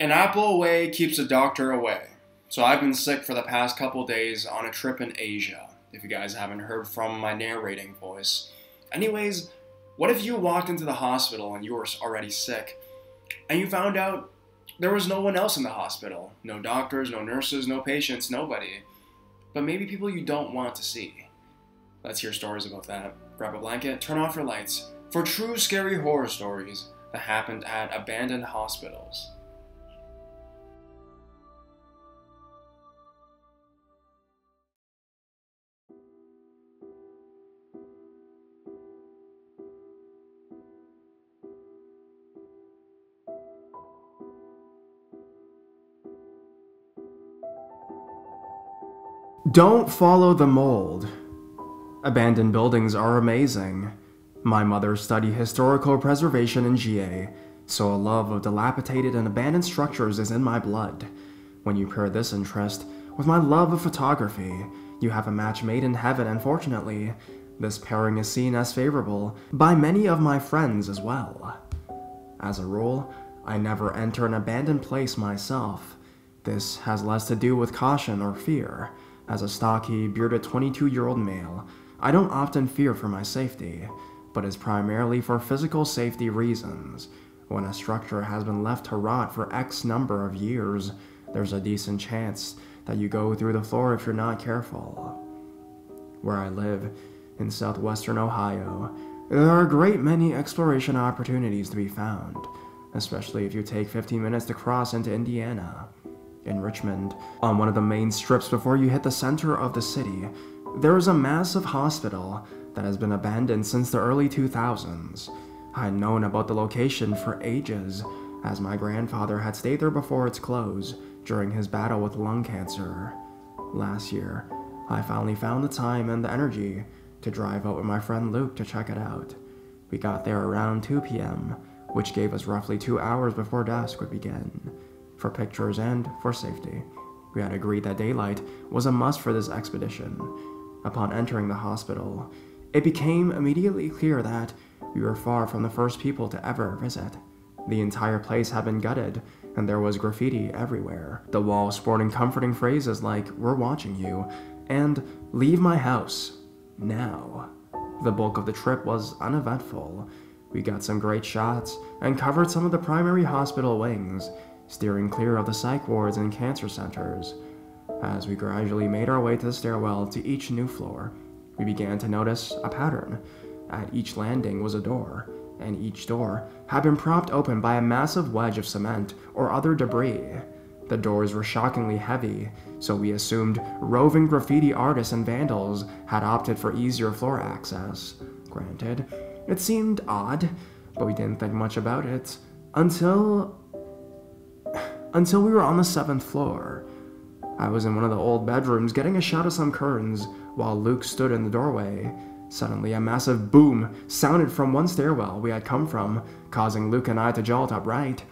An apple away keeps a doctor away. So I've been sick for the past couple days on a trip in Asia, if you guys haven't heard from my narrating voice. Anyways, what if you walked into the hospital and you were already sick, and you found out there was no one else in the hospital? No doctors, no nurses, no patients, nobody. But maybe people you don't want to see. Let's hear stories about that. Grab a blanket, turn off your lights, for true scary horror stories that happened at abandoned hospitals. Don't follow the mold. Abandoned buildings are amazing. My mother studied historical preservation in GA, so a love of dilapidated and abandoned structures is in my blood. When you pair this interest with my love of photography, you have a match made in heaven, and fortunately, this pairing is seen as favorable by many of my friends as well. As a rule, I never enter an abandoned place myself. This has less to do with caution or fear. As a stocky, bearded 22-year-old male, I don't often fear for my safety, but it's primarily for physical safety reasons. When a structure has been left to rot for X number of years, there's a decent chance that you go through the floor if you're not careful. Where I live, in southwestern Ohio, there are a great many exploration opportunities to be found, especially if you take 15 minutes to cross into Indiana. In Richmond, on one of the main strips before you hit the center of the city, there is a massive hospital that has been abandoned since the early 2000s. I had known about the location for ages, as my grandfather had stayed there before its close during his battle with lung cancer. Last year, I finally found the time and the energy to drive out with my friend Luke to check it out. We got there around 2 p.m., which gave us roughly 2 hours before dusk would begin. For pictures and for safety, we had agreed that daylight was a must for this expedition. Upon entering the hospital, it became immediately clear that we were far from the first people to ever visit. The entire place had been gutted, and there was graffiti everywhere. The walls sporting comforting phrases like, "We're watching you," and "Leave my house, now." The bulk of the trip was uneventful. We got some great shots and covered some of the primary hospital wings, steering clear of the psych wards and cancer centers. As we gradually made our way to the stairwell to each new floor, we began to notice a pattern. At each landing was a door, and each door had been propped open by a massive wedge of cement or other debris. The doors were shockingly heavy, so we assumed roving graffiti artists and vandals had opted for easier floor access. Granted, it seemed odd, but we didn't think much about it until we were on the 7th floor. I was in one of the old bedrooms getting a shot of some curtains while Luke stood in the doorway. Suddenly, a massive boom sounded from one stairwell we had come from, causing Luke and I to jolt upright.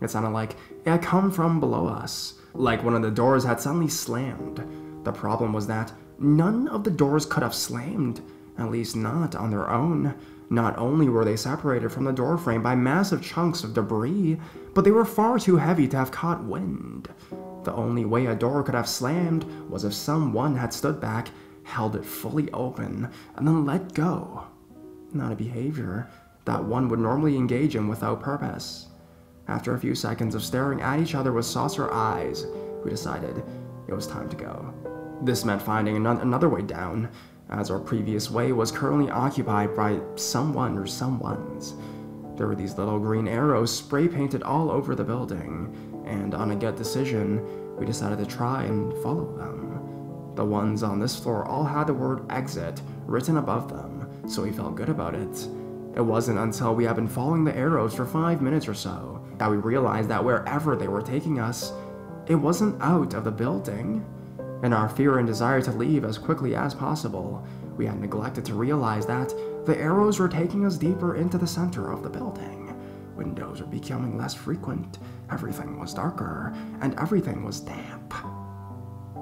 It sounded like it had come from below us, like one of the doors had suddenly slammed. The problem was that none of the doors could have slammed, at least not on their own. Not only were they separated from the doorframe by massive chunks of debris, but they were far too heavy to have caught wind. The only way a door could have slammed was if someone had stood back, held it fully open, and then let go. Not a behavior that one would normally engage in without purpose. After a few seconds of staring at each other with saucer eyes, we decided it was time to go. This meant finding another way down, as our previous way was currently occupied by someone or someones. There were these little green arrows spray painted all over the building, and on a gut decision, we decided to try and follow them. The ones on this floor all had the word exit written above them, so we felt good about it. It wasn't until we had been following the arrows for 5 minutes or so that we realized that wherever they were taking us, it wasn't out of the building. In our fear and desire to leave as quickly as possible, we had neglected to realize that the arrows were taking us deeper into the center of the building. Windows were becoming less frequent, everything was darker, and everything was damp.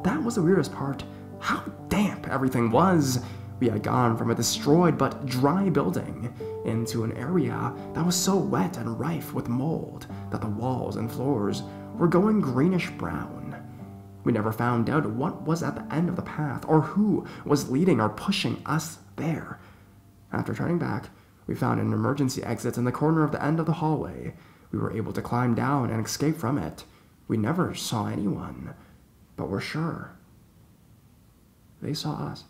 That was the weirdest part, how damp everything was. We had gone from a destroyed but dry building into an area that was so wet and rife with mold that the walls and floors were going greenish-brown. We never found out what was at the end of the path, or who was leading or pushing us there. After turning back, we found an emergency exit in the corner of the end of the hallway. We were able to climb down and escape from it. We never saw anyone, but we're sure they saw us.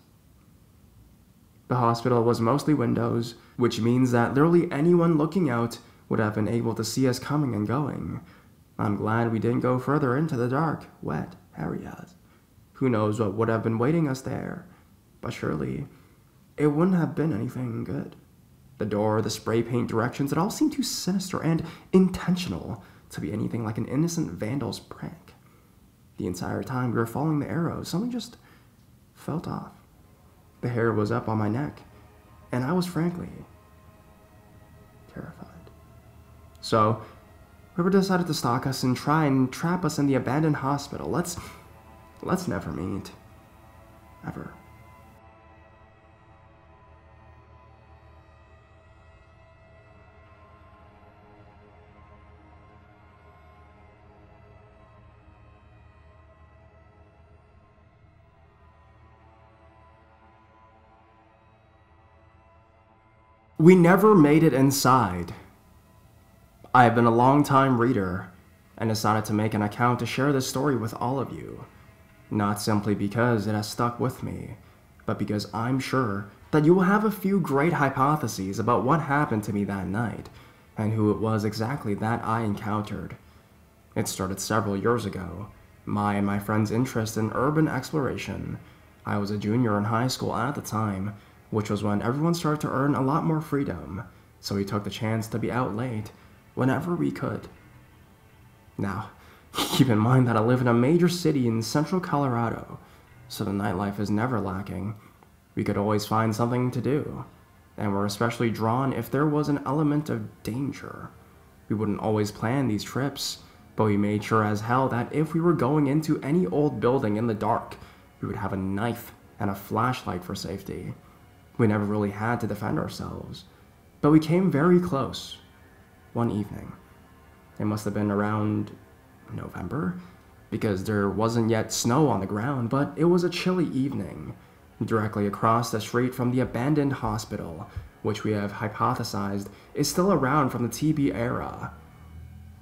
The hospital was mostly windows, which means that literally anyone looking out would have been able to see us coming and going. I'm glad we didn't go further into the dark, wet areas. Who knows what would have been waiting us there, but surely it wouldn't have been anything good. The door, the spray paint directions, it all seemed too sinister and intentional to be anything like an innocent vandal's prank. The entire time we were following the arrows, something just felt off. The hair was up on my neck, and I was frankly terrified. So, whoever decided to stalk us and try and trap us in the abandoned hospital, let's never meet. Ever. We never made it inside. I have been a long-time reader and decided to make an account to share this story with all of you, not simply because it has stuck with me, but because I'm sure that you will have a few great hypotheses about what happened to me that night and who it was exactly that I encountered. It started several years ago, my and my friend's interest in urban exploration. I was a junior in high school at the time, which was when everyone started to earn a lot more freedom, so we took the chance to be out late whenever we could. Now, keep in mind that I live in a major city in central Colorado, so the nightlife is never lacking. We could always find something to do, and we're especially drawn if there was an element of danger. We wouldn't always plan these trips, but we made sure as hell that if we were going into any old building in the dark, we would have a knife and a flashlight for safety. We never really had to defend ourselves, but we came very close one evening. It must have been around November, because there wasn't yet snow on the ground, but it was a chilly evening, directly across the street from the abandoned hospital, which we have hypothesized is still around from the TB era.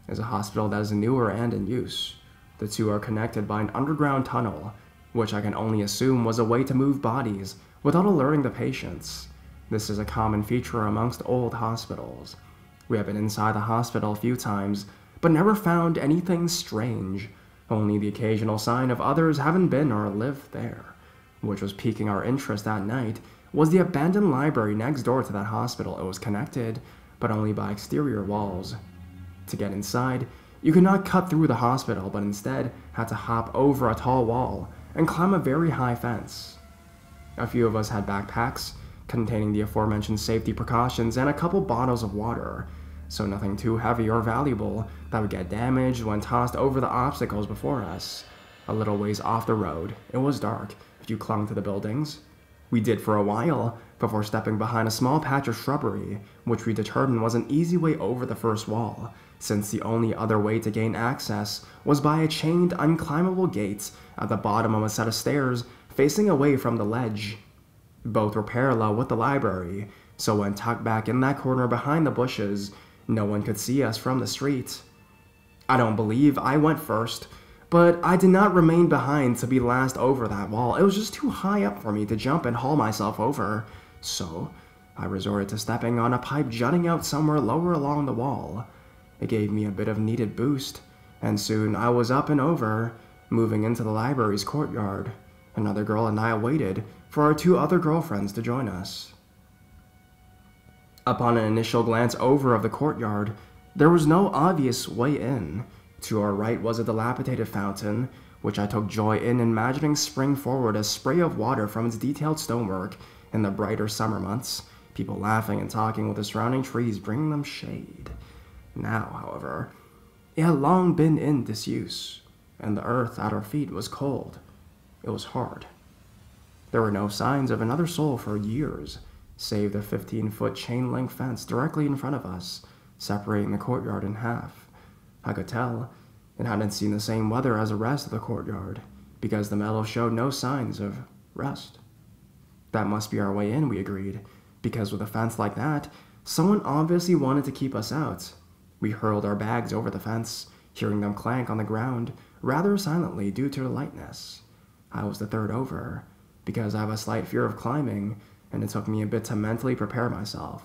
It's a hospital that is newer and in use. The two are connected by an underground tunnel, which I can only assume was a way to move bodies without alerting the patients. This is a common feature amongst old hospitals. We have been inside the hospital a few times, but never found anything strange, only the occasional sign of others having been or lived there. Which was piquing our interest that night was the abandoned library next door to that hospital. It was connected, but only by exterior walls. To get inside, you could not cut through the hospital, but instead had to hop over a tall wall and climb a very high fence. A few of us had backpacks containing the aforementioned safety precautions and a couple bottles of water, so nothing too heavy or valuable that would get damaged when tossed over the obstacles before us. A little ways off the road, it was dark if you clung to the buildings. We did for a while before stepping behind a small patch of shrubbery, which we determined was an easy way over the first wall, since the only other way to gain access was by a chained, unclimbable gate at the bottom of a set of stairs facing away from the ledge. Both were parallel with the library, so when tucked back in that corner behind the bushes, no one could see us from the street. I don't believe I went first, but I did not remain behind to be last over that wall. It was just too high up for me to jump and haul myself over, so I resorted to stepping on a pipe jutting out somewhere lower along the wall. It gave me a bit of needed boost, and soon I was up and over, moving into the library's courtyard. Another girl and I waited for our two other girlfriends to join us. Upon an initial glance over of the courtyard, there was no obvious way in. To our right was a dilapidated fountain, which I took joy in imagining spring forward a spray of water from its detailed stonework in the brighter summer months, people laughing and talking with the surrounding trees bringing them shade. Now, however, it had long been in disuse, and the earth at our feet was cold. It was hard. There were no signs of another soul for years, save the 15-foot chain-link fence directly in front of us, separating the courtyard in half. I could tell It hadn't seen the same weather as the rest of the courtyard, because the metal showed no signs of rust. That must be our way in, we agreed, because with a fence like that, someone obviously wanted to keep us out. We hurled our bags over the fence, hearing them clank on the ground rather silently due to the lightness. I was the third over, because I have a slight fear of climbing, and it took me a bit to mentally prepare myself.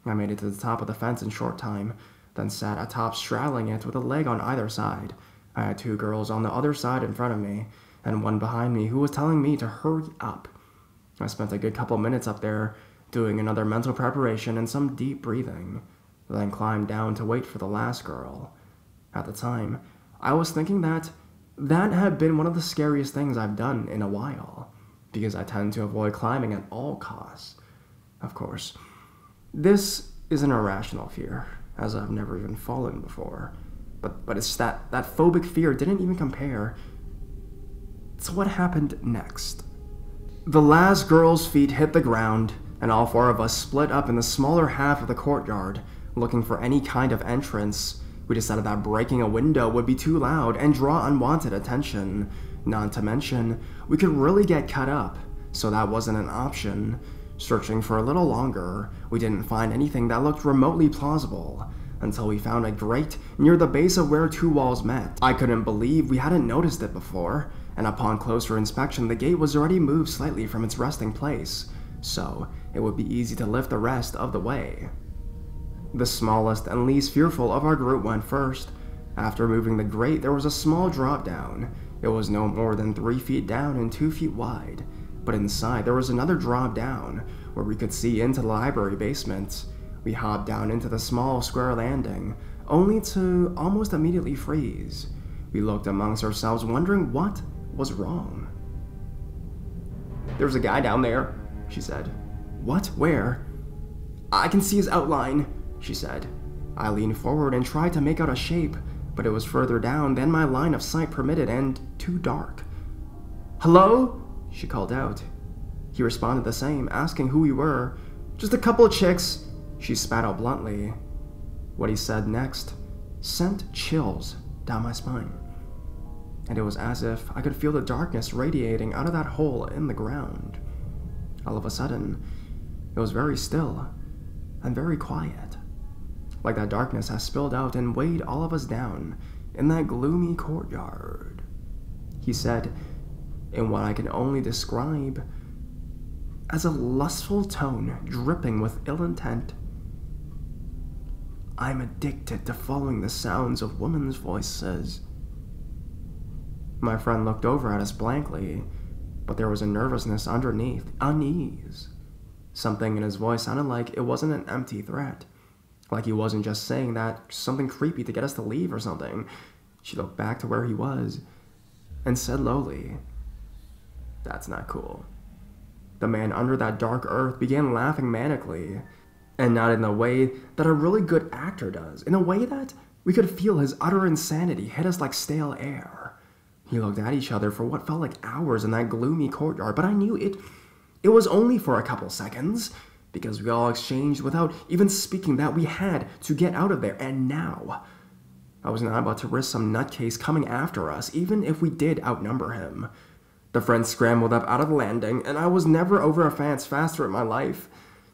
I made it to the top of the fence in short time, then sat atop straddling it with a leg on either side. I had two girls on the other side in front of me, and one behind me who was telling me to hurry up. I spent a good couple minutes up there, doing another mental preparation and some deep breathing, then climbed down to wait for the last girl. At the time, I was thinking that had been one of the scariest things I've done in a while, because I tend to avoid climbing at all costs. Of course, this is an irrational fear, as I've never even fallen before, but it's that phobic fear didn't even compare to what happened next. The last girl's feet hit the ground, and all four of us split up in the smaller half of the courtyard, looking for any kind of entrance. We decided that breaking a window would be too loud and draw unwanted attention. Not to mention, we could really get cut up, so that wasn't an option. Searching for a little longer, we didn't find anything that looked remotely plausible, until we found a grate near the base of where two walls met. I couldn't believe we hadn't noticed it before, and upon closer inspection the gate was already moved slightly from its resting place, so it would be easy to lift the rest of the way. The smallest and least fearful of our group went first. After moving the grate, there was a small drop down. It was no more than 3 feet down and 2 feet wide, but inside there was another drop down, where we could see into the library basement. We hopped down into the small square landing, only to almost immediately freeze. We looked amongst ourselves, wondering what was wrong. "There's a guy down there," she said. "What? Where?" "I can see his outline," she said. I leaned forward and tried to make out a shape, but it was further down than my line of sight permitted and too dark. "Hello?" she called out. He responded the same, asking who we were. "Just a couple of chicks," she spat out bluntly. What he said next sent chills down my spine, and it was as if I could feel the darkness radiating out of that hole in the ground. All of a sudden, it was very still and very quiet, like that darkness has spilled out and weighed all of us down in that gloomy courtyard. He said, in what I can only describe as a lustful tone dripping with ill intent, "I'm addicted to following the sounds of women's voices." My friend looked over at us blankly, but there was a nervousness underneath, unease. Something in his voice sounded like it wasn't an empty threat, like he wasn't just saying that something creepy to get us to leave or something. She looked back to where he was and said lowly, "That's not cool." The man under that dark earth began laughing manically, and not in the way that a really good actor does, in a way that we could feel his utter insanity hit us like stale air. He looked at each other for what felt like hours in that gloomy courtyard, but I knew it was only for a couple seconds, because we all exchanged without even speaking that we had to get out of there, and now I was not about to risk some nutcase coming after us, even if we did outnumber him. The friend scrambled up out of the landing, and I was never over a fence faster in my life.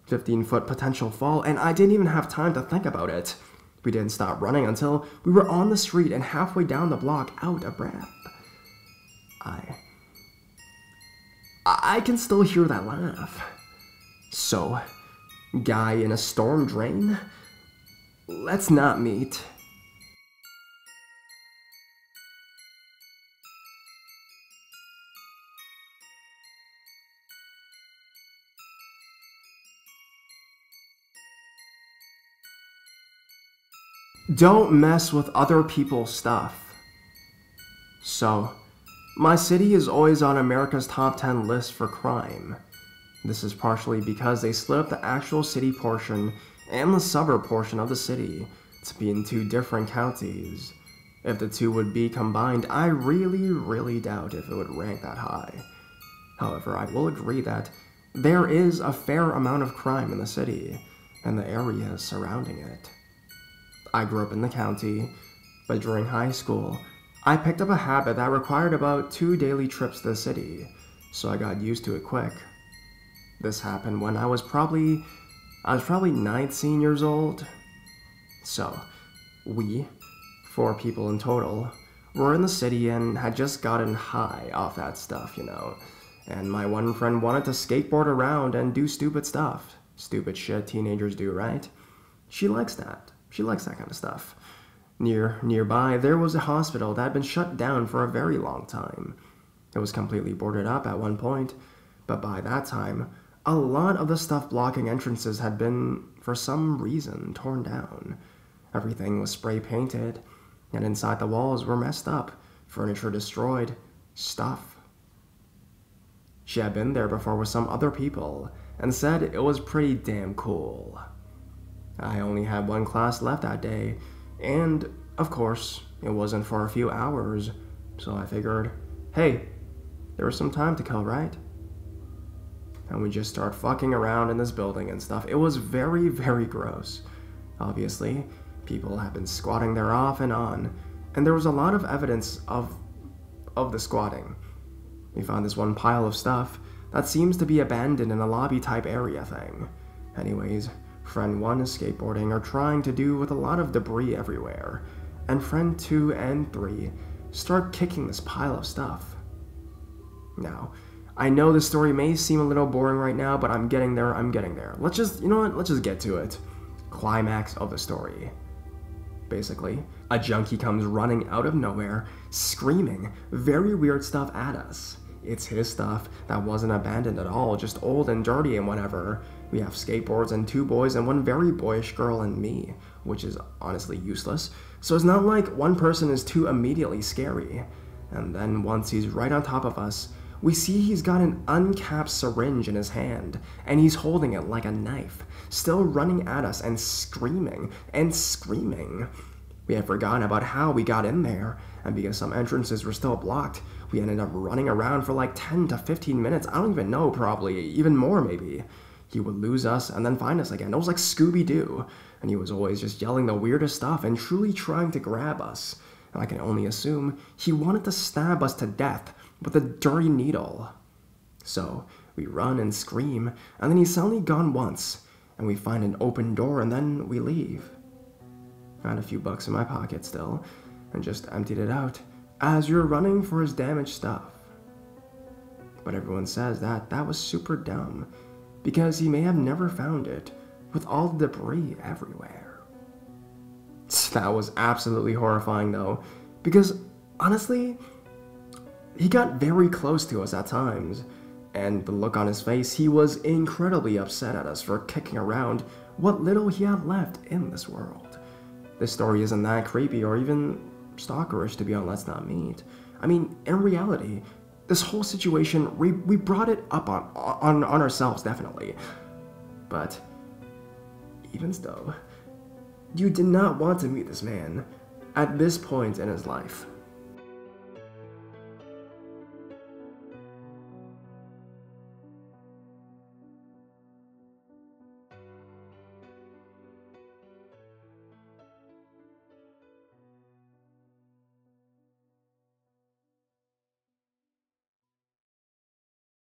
15-foot potential fall, and I didn't even have time to think about it. We didn't stop running until we were on the street and halfway down the block, out of breath. I can still hear that laugh. So, guy in a storm drain? Let's not meet. Don't mess with other people's stuff. So, my city is always on America's top 10 list for crime. This is partially because they split up the actual city portion and the suburb portion of the city to be in 2 different counties. If the 2 would be combined, I really doubt if it would rank that high. However, I will agree that there is a fair amount of crime in the city and the areas surrounding it. I grew up in the county, But during high school, I picked up a habit that required about 2 daily trips to the city, so I got used to it quick. This happened when I was probably 19 years old. So, we, 4 people in total, were in the city and had just gotten high off that stuff, And my one friend wanted to skateboard around and do stupid stuff. Stupid shit teenagers do, right? She likes that. She likes that kind of stuff. Nearby, there was a hospital that had been shut down for a very long time. It was completely boarded up at one point, but by that time, a lot of the stuff blocking entrances had been, for some reason, torn down. Everything was spray painted, and inside the walls were messed up, furniture destroyed, stuff. She had been there before with some other people, and said it was pretty damn cool. I only had one class left that day, and, of course, it wasn't for a few hours, so I figured, hey, there was some time to kill, right? And we just start fucking around in this building and stuff. It was very, very gross. Obviously, people have been squatting there off and on, and there was a lot of evidence of the squatting. We found this one pile of stuff that seems to be abandoned in a lobby type area thing. Anyways, friend 1 is skateboarding or trying to do with a lot of debris everywhere, and friend 2 and 3 start kicking this pile of stuff. Now, I know this story may seem a little boring right now, but I'm getting there. Let's just get to it. Climax of the story. Basically, a junkie comes running out of nowhere, screaming very weird stuff at us. It's his stuff that wasn't abandoned at all, just old and dirty and whatever. We have skateboards and 2 boys and one very boyish girl and me, which is honestly useless. So it's not like one person is too immediately scary. And then once he's right on top of us, we see he's got an uncapped syringe in his hand, and he's holding it like a knife, still running at us and screaming and screaming. We had forgotten about how we got in there, and because some entrances were still blocked, we ended up running around for like 10 to 15 minutes. I don't even know, probably even more maybe. He would lose us and then find us again. It was like Scooby-Doo, and he was always just yelling the weirdest stuff and truly trying to grab us. And I can only assume he wanted to stab us to death with a dirty needle. So we run and scream, and then he's suddenly gone once, and we find an open door, and then we leave. I had a few bucks in my pocket still, and just emptied it out as you're running for his damaged stuff. But everyone says that was super dumb, because he may have never found it, with all the debris everywhere. That was absolutely horrifying though, because honestly, he got very close to us at times, and the look on his face, he was incredibly upset at us for kicking around what little he had left in this world. This story isn't that creepy or even stalkerish to be on Let's Not Meet. I mean, in reality, this whole situation, we brought it up on ourselves, definitely. But even so, you did not want to meet this man at this point in his life.